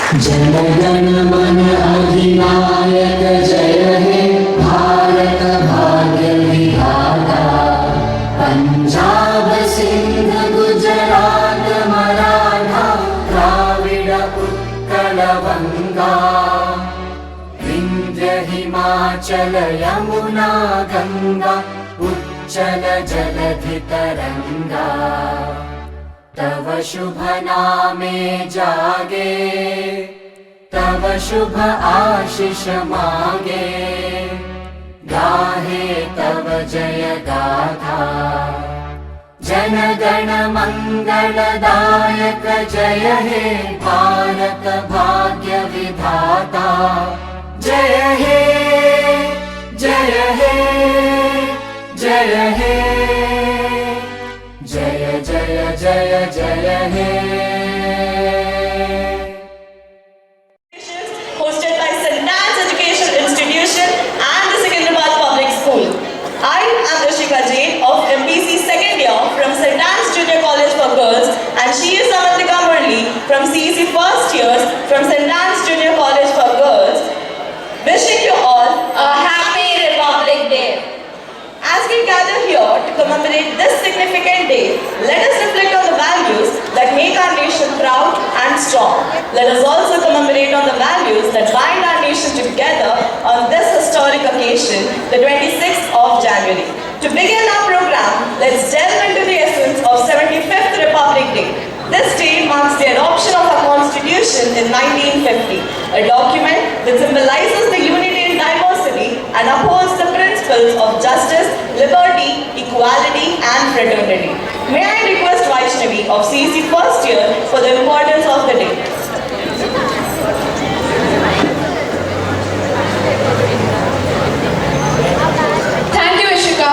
जनगण मन अधिनायक जय हे भारत भाग्य विधाता। पंजाब सिंध गुजरात मराठा द्राविड़ उत्कल बंगा। विंध्य हिमाचल यमुना गंगा उच्चल जलधि तरंगा। तव शुभ नामे जागे तव शुभ आशीष मागे। गाहे तव जय गाथा जन गण मंगलदायक जय हे भारत भाग्य विधाता। जय हे जय हे जय हे जय जय जय जय हे। Hosted by St. Anne's Educational Institution and the Secunderabad Public School. I am Rishika Jain of MPC second year from St. Anne's Junior College for Girls, and she is Amantika Murli from CEC first years from St. Anne's Junior College for Girls. Wishing you all a happy Republic Day. As we gather here to commemorate this significant day, let us reflect on the values that make our nation proud and strong. Let us also commemorate on the values that bind our nation together on this historic occasion, the 26th of January. To begin our program, let's delve into the essence of 75th Republic Day. This day marks the adoption of our Constitution in 1950, a document that symbolizes the unity in diversity and upholds the principles of justice, liberty, equality and fraternity. May I request Vaishnavi of CEC first year for the importance of the day. Thank you, Ishika.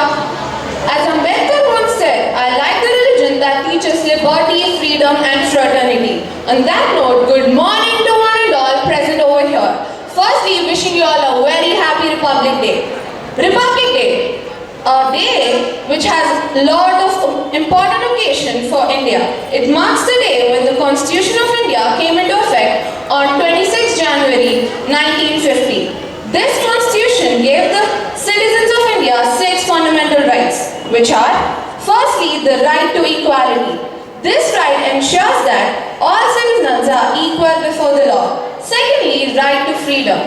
As Ambedkar once said, I like the religion that teaches liberty, freedom and fraternity. On that note, good morning to one and all present over here. Firstly, wishing you all a very happy Republic Day. Republic Day, a day which has a lot of important occasion for India. It marks the day when the Constitution of India came into effect on 26 January 1950. This Constitution gave the citizens of India 6 fundamental rights, which are, firstly, the right to equality. This right ensures that all citizens are equal before the law. Secondly, right to freedom.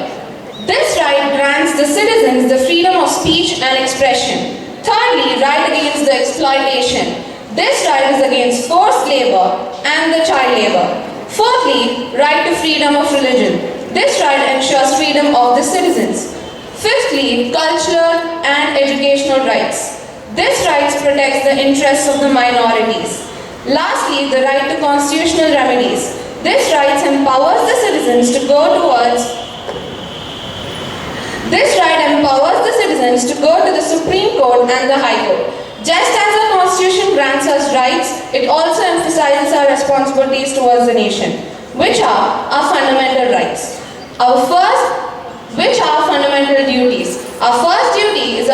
This right grants the citizens the freedom of speech and expression. Thirdly, right against the exploitation. This right is against forced labor and the child labor. Fourthly, right to freedom of religion. This right ensures freedom of the citizens. Fifthly, cultural and educational rights. This right protects the interests of the minorities. Lastly, the right to constitutional remedies. This right empowers the citizens to go to the Supreme Court and the High Court. Just as our Constitution grants us rights, it also emphasizes our responsibilities towards the nation, which are our fundamental rights. Which are fundamental duties. Our first duty is to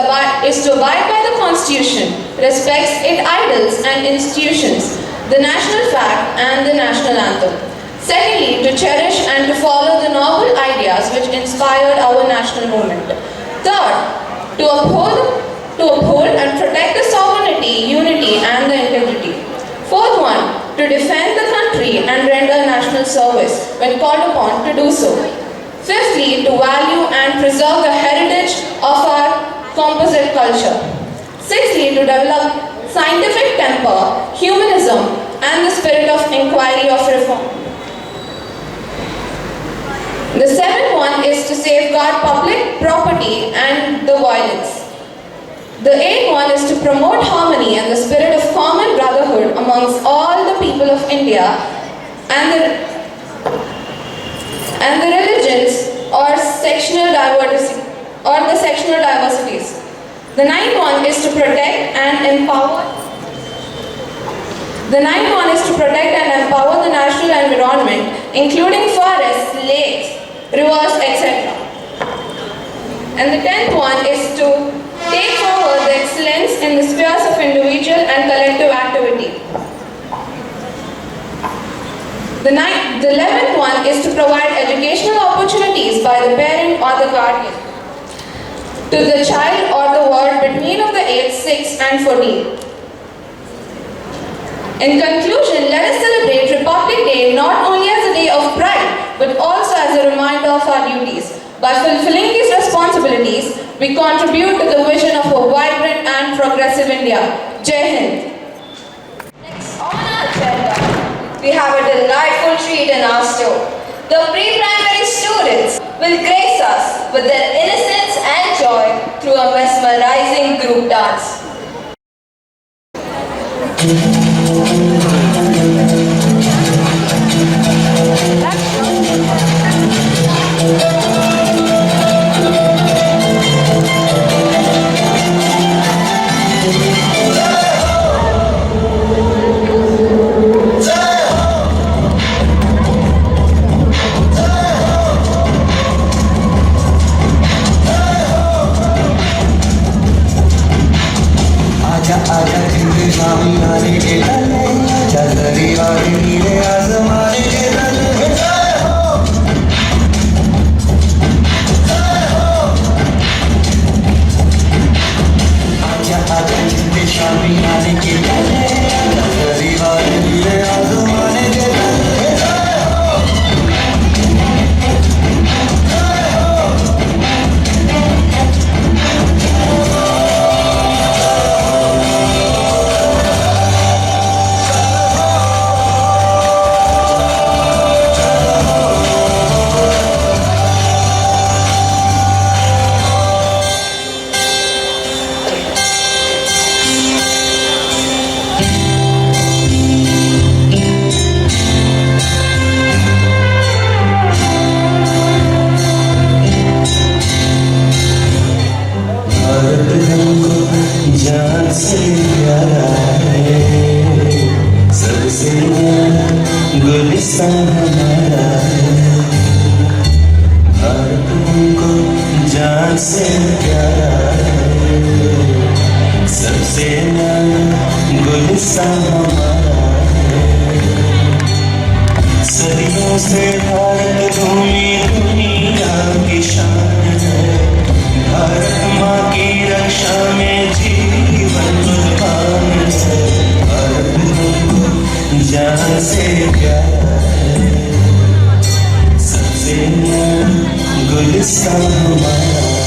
abide by the Constitution, respect its idols and institutions, the national flag and the national anthem. Secondly, to cherish and to follow the noble ideas which inspired our national movement. Third, to uphold and protect the sovereignty, unity and the integrity. Fourth one, to defend the country and render national service when called upon to do so. Fifthly, to value and preserve the heritage of our composite culture. Sixthly, to develop scientific temper, humanism and the spirit of inquiry of reform. The seventh one is to safeguard public property and the violence. The eighth one is to promote harmony and the spirit of common brotherhood amongst all the people of India and the religions or sectional diversities. The ninth one is to protect and empower the natural environment, including forests, lakes, rivers, etc. And the 10th one is to take forward the excellence in the spheres of individual and collective activity. The And the 11th one is to provide educational opportunities by the parent or the guardian to the child or the ward between of the age 6 and 14. In conclusion, let us celebrate Republic Day not only as a day of pride, but also as a reminder of our duties. By fulfilling these responsibilities, we contribute to the vision of a vibrant and progressive India. Jai Hind. Next on our agenda, we have a delightful treat in our store. The pre-primary students will grace us with their innocence and joy through a mesmerizing group dance. आजा आजा जिंदगी शामी आने के तले आजा दरी वाले नीले आसमाने के तले आजा आजा जिंदगी शामी आने के तले आजा दरी वाले नीले आसमाने के तले जान से प्यारा है सबसे गुलिस्तान हमारा है भारत हमको जान से प्यारा है सबसे गुलिस्तान हमारा है सदियों से भारत भूमि दुनिया की शान है भारत माँ की रक्षा में जीवन कुर्बान है भारत हमको जान से प्यारा है सबसे गुलिस्तान हमारा है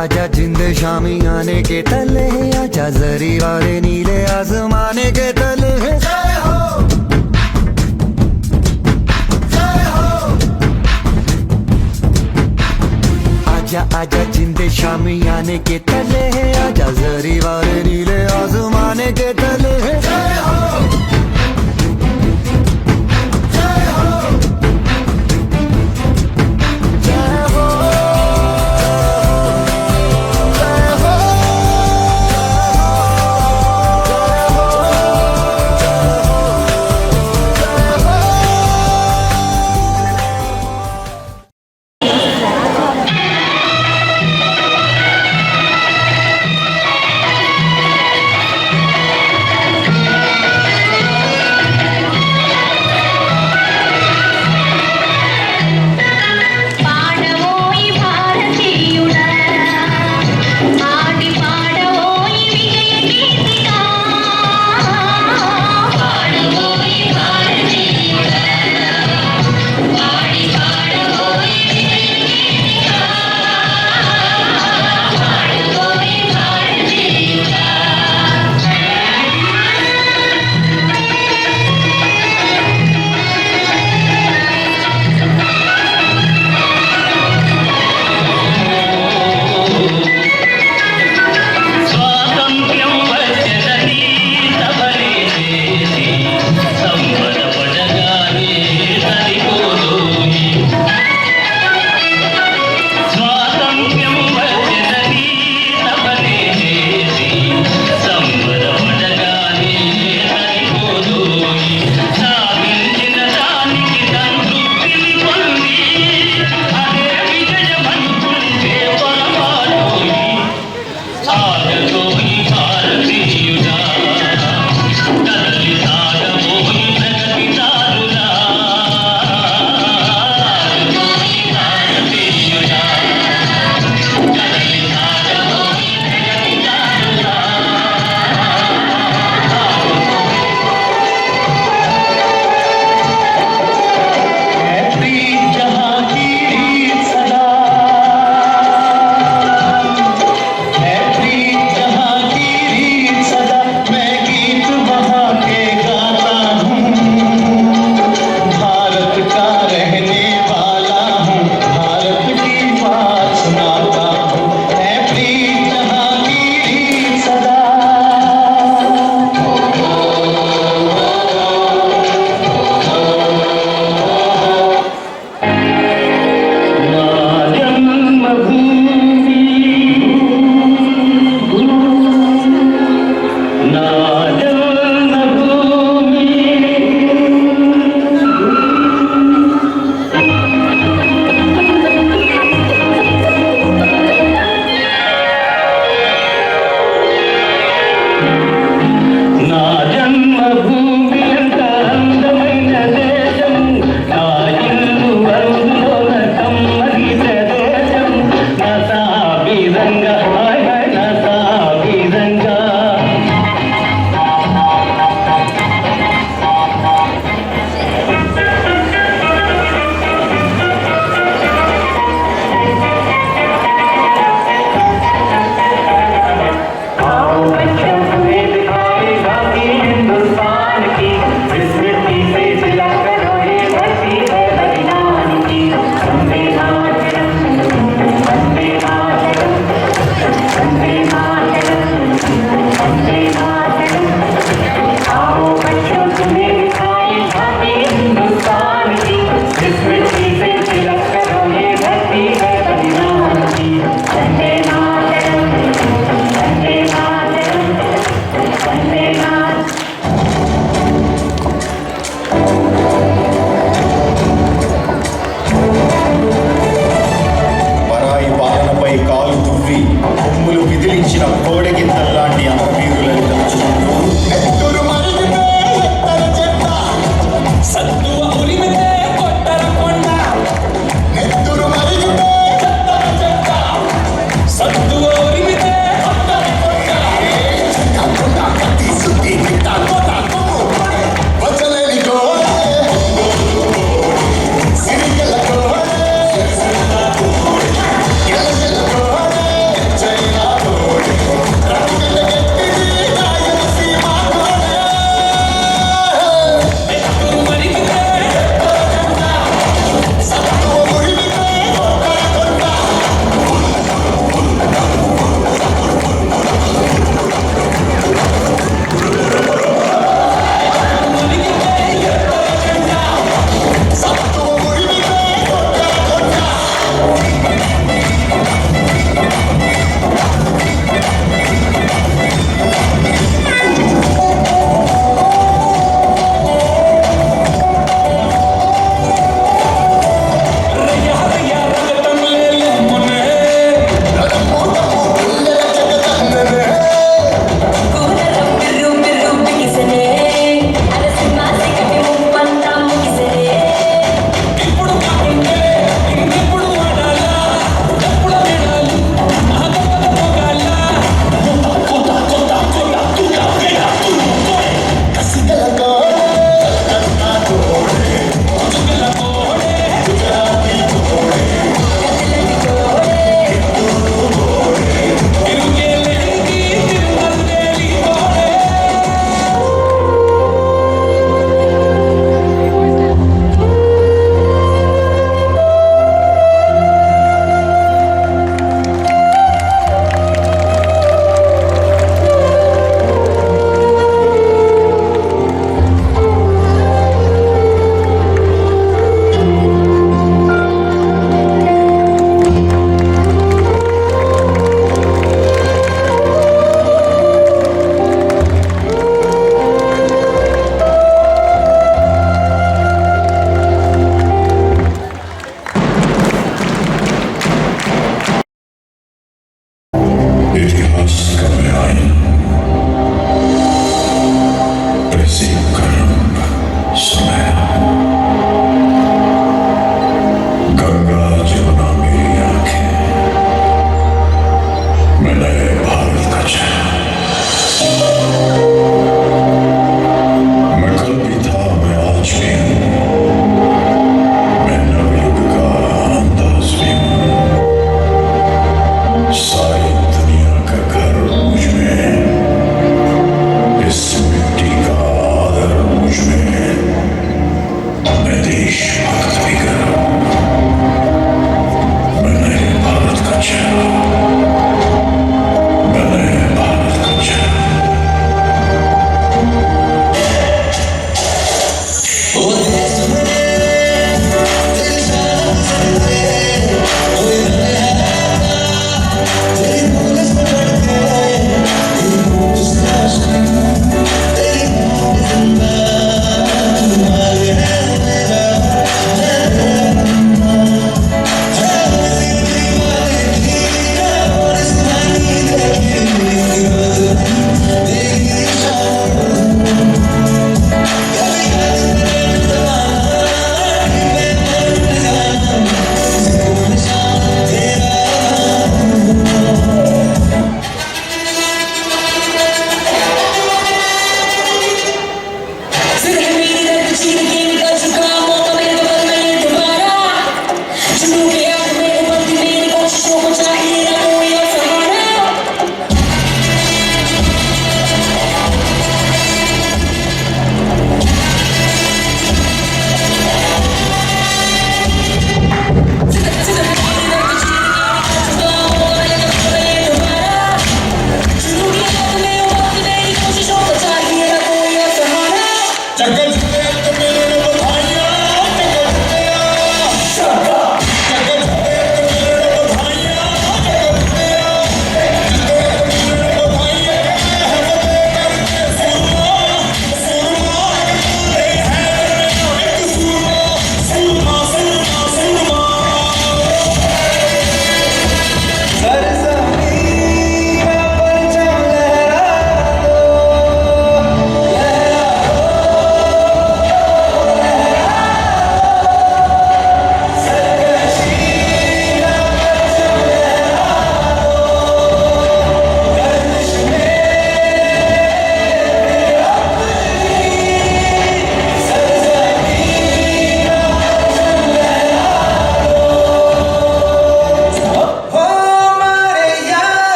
आजा जिंद शामी आने के तले, आजा जरी वाले नीले आसमाने के तले। जय हो, जय हो। आजा आजा जिंद शामी आने के तले, आजा जरी वाले नीले आसमाने के तले। जय हो, जय हो, जय हो, जय हो,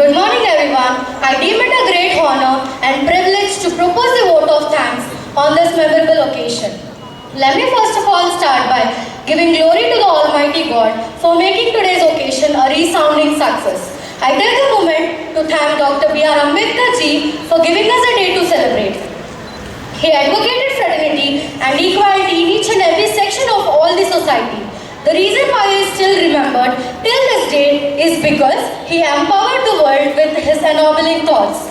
Good morning everyone. I deem it a great honor and privilege to propose a vote of thanks on this memorable occasion. Let me first of all start by giving glory to the Almighty God for making today's occasion a resounding success. I take a moment to thank Dr. B.R. Ambedkar ji for giving us a day to celebrate. He advocated fraternity and equality in each and every section of all the society. The reason why he is still remembered till this day is because he empowered the world with his ennobling thoughts.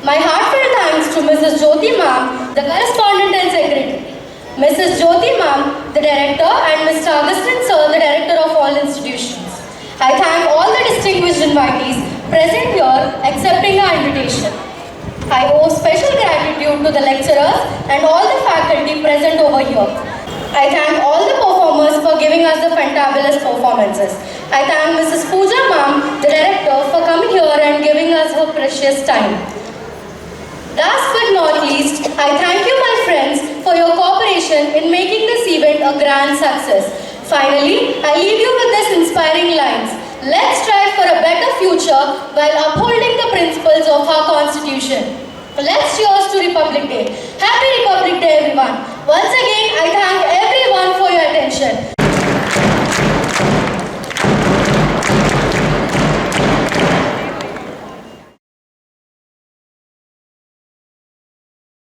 My heartfelt thanks to Mrs. Jyoti ma'am, the correspondent and secretary, Mrs. Jyoti ma'am, the director, and Mr. Augustine sir, the director of all institutions. I thank all the distinguished invitees present here accepting our invitation. I owe special gratitude to the lecturers and all the faculty present over here. I thank all the performers for giving us the fantabulous performances. I thank Mrs. Pooja ma'am, the director, for coming here and giving us her precious time. Last but not least, I thank you my friends for your cooperation in making this event a grand success. Finally, I leave you with this inspiring lines. Let's strive for a better future while upholding the principles of our Constitution. Let's cheers to Republic Day. Happy Republic Day everyone. Once again, I thank everyone for your attention.